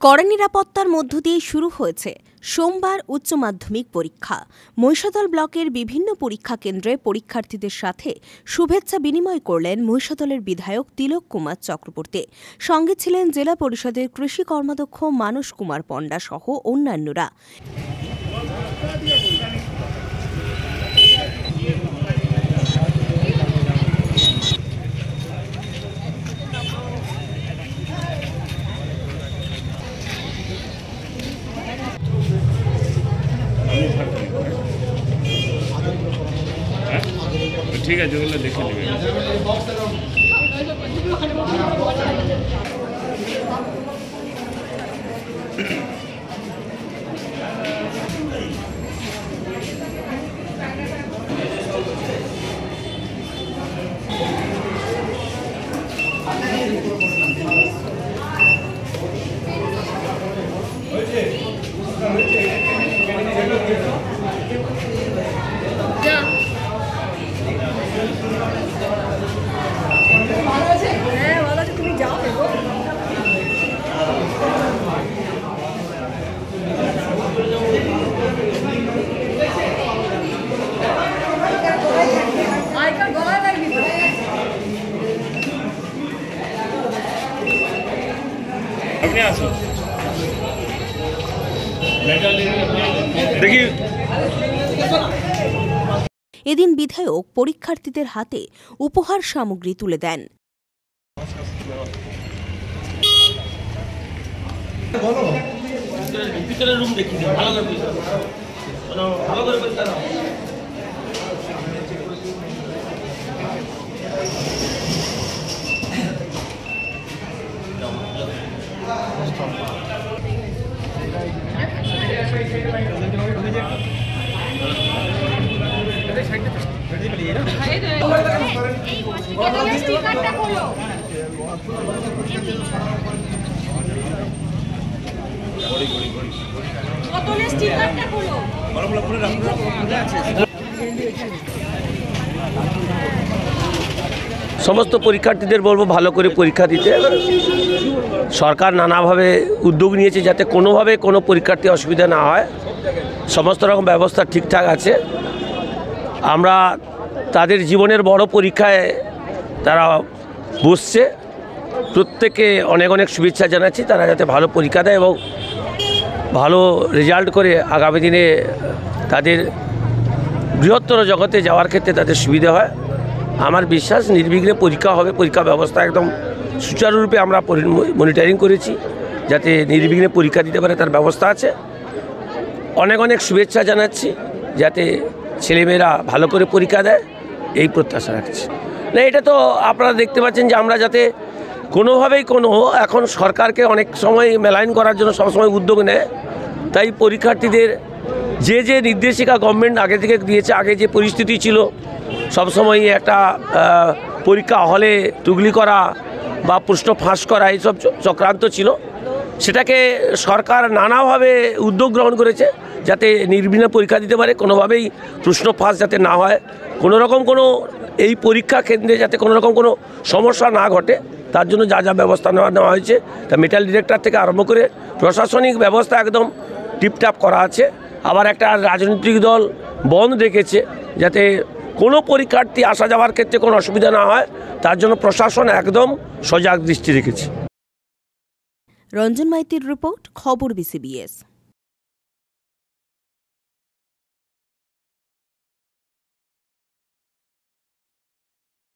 কড়া নিরাপত্তার মধ্য দিয়ে শুরু হয়েছে সোমবার উচ্চ মাধ্যমিক পরীক্ষা। মহিষাদল ব্লকের বিভিন্ন পরীক্ষা কেন্দ্রে পরীক্ষার্থীদের সাথে শুভেচ্ছা বিনিময় করলেন মহিষাদলের বিধায়ক তিলক কুমার চক্রবর্তী। সঙ্গে ছিলেন জেলা পরিষদের কৃষি কর্মাধ্যক্ষ মানস কুমার পণ্ডা সহ অন্যান্যরা। ঠিক আছে, ওগুলো দেখে নেবেন। এদিন বিধায়ক পরীক্ষার্থীদের হাতে উপহার সামগ্রী তুলে দেন। সমস্ত পরীক্ষার্থীদের বলবো ভালো করে পরীক্ষা দিতে। সরকার নানাভাবে উদ্যোগ নিয়েছে যাতে কোনোভাবে কোনো পরীক্ষার্থী অসুবিধা না হয়। সমস্ত রকম ব্যবস্থা ঠিকঠাক আছে। আমরা তাদের জীবনের বড় পরীক্ষায় তারা বসছে, প্রত্যেককে অনেক অনেক শুভেচ্ছা জানাচ্ছি। তারা যাতে ভালো পরীক্ষা দেয় এবং ভালো রেজাল্ট করে আগামী দিনে তাদের বৃহত্তর জগতে যাওয়ার ক্ষেত্রে তাদের সুবিধা হয়। আমার বিশ্বাস নির্বিঘ্নে পরীক্ষা হবে। পরীক্ষা ব্যবস্থা একদম সুচারুরূপে আমরা মনিটরিং করেছি, যাতে নির্বিঘ্নে পরীক্ষা দিতে পারে তার ব্যবস্থা আছে। অনেক অনেক শুভেচ্ছা জানাচ্ছি, যাতে ছেলেমেয়েরা ভালো করে পরীক্ষা দেয় এই প্রত্যাশা রাখছি। না, এটা তো আপনারা দেখতে পাচ্ছেন যে আমরা যাতে কোনোভাবেই এখন সরকারকে অনেক সময় মেলাইন করার জন্য সবসময় উদ্যোগ নেয়। তাই পরীক্ষার্থীদের যে নির্দেশিকা গভর্নমেন্ট আগে থেকে দিয়েছে, আগে যে পরিস্থিতি ছিল সবসময় একটা পরীক্ষা হলে টুগলি করা বা প্রশ্ন ফাঁস করা এইসব চক্রান্ত ছিল, সেটাকে সরকার নানাভাবে উদ্যোগ গ্রহণ করেছে যাতে নির্বিঘ্নে পরীক্ষা দিতে পারে, কোনোভাবেই প্রশ্ন ফাঁস যাতে না হয়, কোনোরকম এই পরীক্ষা কেন্দ্রে যাতে কোনোরকম কোনো সমস্যা না ঘটে, তার জন্য যা ব্যবস্থা নেওয়া হয়েছে। তা মেটাল ডিটেক্টর থেকে আরম্ভ করে প্রশাসনিক ব্যবস্থা একদম টিপটাপ করা আছে। আবার একটা রাজনৈতিক দল বন্ধ রেখেছে যাতে কোনো পরীক্ষার্থী আসা যাওয়ার ক্ষেত্রে কোনো অসুবিধা না হয়, তার জন্য প্রশাসন একদম সজাগ দৃষ্টি রেখেছে। রঞ্জন মাইতির রিপোর্ট, খবর বিসিবিএস।